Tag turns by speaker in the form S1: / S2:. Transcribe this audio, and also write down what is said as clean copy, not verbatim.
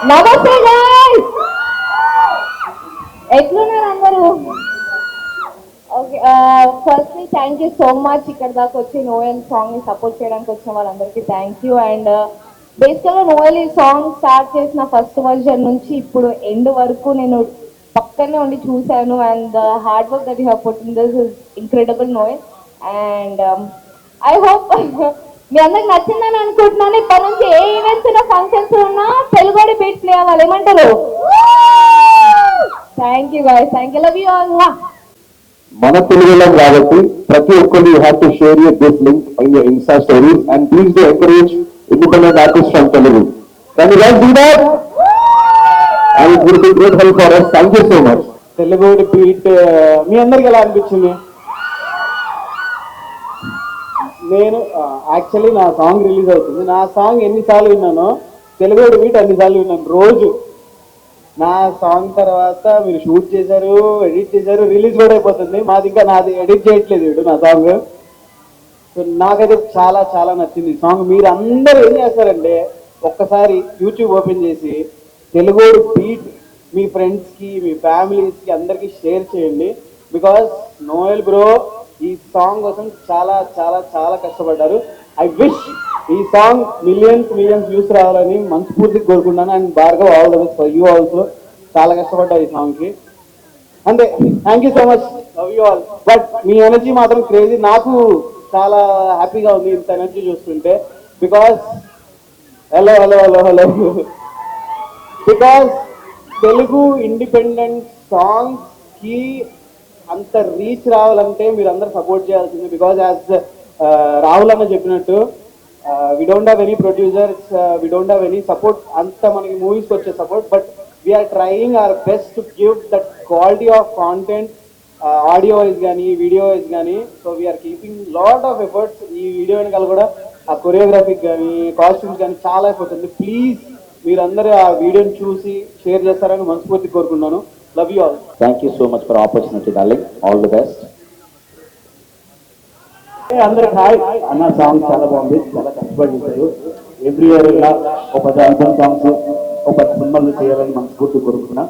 S1: నమస్తే గైస్, ఎట్లున్నారు అందరూ? Okay, firstly thank you so much ఇక్కడ దాకా వచ్చి నోయల్ సాంగ్ ని సపోర్ట్ చేయడానికి వచ్చిన వాళ్ళందరికీ థ్యాంక్ యూ. అండ్ బేసికల్గా నోయల్ ఈ సాంగ్ స్టార్ట్ చేసిన ఫస్ట్ వర్జన్ నుంచి ఇప్పుడు ఎండ్ వరకు నేను పక్కనే ఉండి చూశాను. And the hard work that you have put in this is incredible Noel. And I hope మీ అందరికి నచ్చిందని అనుకుంటున్నాను. ఇప్పటి నుంచి ఏ ఈవెంట్స్ ఉన్నా ఫంక్షన్స్ ఉన్నా తెలుగుడి బీట్ ప్లే అవ్వాలి, ఏమంటారు? Thank you guys, thank you, love you all.
S2: మన తెలుగులం కాబట్టి ప్రతి ఒక్కరు you have to share your this link in your insta stories and please do encourage independent artist from Telugu. Can you guys do that? And it will be great help for us. Thank you so much.
S3: తెలుగుడి beat మీ అందరికి ఎలా అనిపించింది? నేను actually నా song release అవుతుంది. నా song ఎన్నిసార్లు విన్నానో తెలుగుడి బీట్ అన్నిసార్లు విన్నాను రోజు. నా సాంగ్ తర్వాత మీరు షూట్ చేశారు, ఎడిట్ చేశారు, రిలీజ్ కూడా అయిపోతుంది. మాది ఇంకా నాది ఎడిట్ చేయట్లేదు వీడు నా సాంగ్. సో నాకైతే చాలా చాలా నచ్చింది ఈ సాంగ్. మీరు అందరూ ఏం చేస్తారంటే ఒక్కసారి యూట్యూబ్ ఓపెన్ చేసి తెలుగుడి బీట్ మీ ఫ్రెండ్స్కి, మీ ఫ్యామిలీస్కి అందరికీ షేర్ చేయండి. బికాస్ నోయల్ బ్రో ఈ సాంగ్ కోసం చాలా చాలా చాలా కష్టపడ్డారు. ఐ విష్ ఈ సాంగ్ మిలియన్స్ వ్యూస్ రావాలని మనస్ఫూర్తిగా కోరుకుంటున్నాను. And Bhargav, all the best for you also. చాలా కష్టపడ్డారు ఈ సాంగ్కి. అంతే, thank you so much, love you all. But మీ ఎనర్జీ మాత్రం క్రేజీ. నాకు చాలా హ్యాపీగా ఉంది ఇంత ఎనర్జీ చూస్తుంటే. Because hello hello hello hello because Telugu independent సాంగ్స్కి అంత రీచ్ రావాలంటే మీరు అందరు సపోర్ట్ చేయాల్సింది. బికాజ్ యాజ్ రాహుల్ అన్న చెప్పినట్టు we don't have any producers, we don't have any support. అంత మనకి మూవీస్కి వచ్చే support. But we are trying our best to give that quality of content, audio wise కానీ వీడియో వైజ్ కానీ. So we are keeping lot of efforts. ఈ video వెనకాల కూడా ఆ కొరియోగ్రఫీకి కానీ కాస్ట్యూమ్స్ కానీ చాలా ఎఫర్ట్స్ ఉంది. ప్లీజ్ మీరందరూ ఆ వీడియోని చూసి షేర్ చేస్తారని మనస్ఫూర్తి కోరుకున్నాను. Love you all.
S2: Thank you so much for opportunity darling. All the best.
S3: అందరికి హాయ్ అన్న. సాంగ్ చాలా బాగుంది, చాలా కష్టపడి చేశారు. ఎవ్రీ ఇయర్ ఇలా ఒక 10 ఆల్బమ్ సాంగ్స్, ఒక 10 సినిమాలు చేయాలని మనస్ఫూర్తి కోరుకున్నా.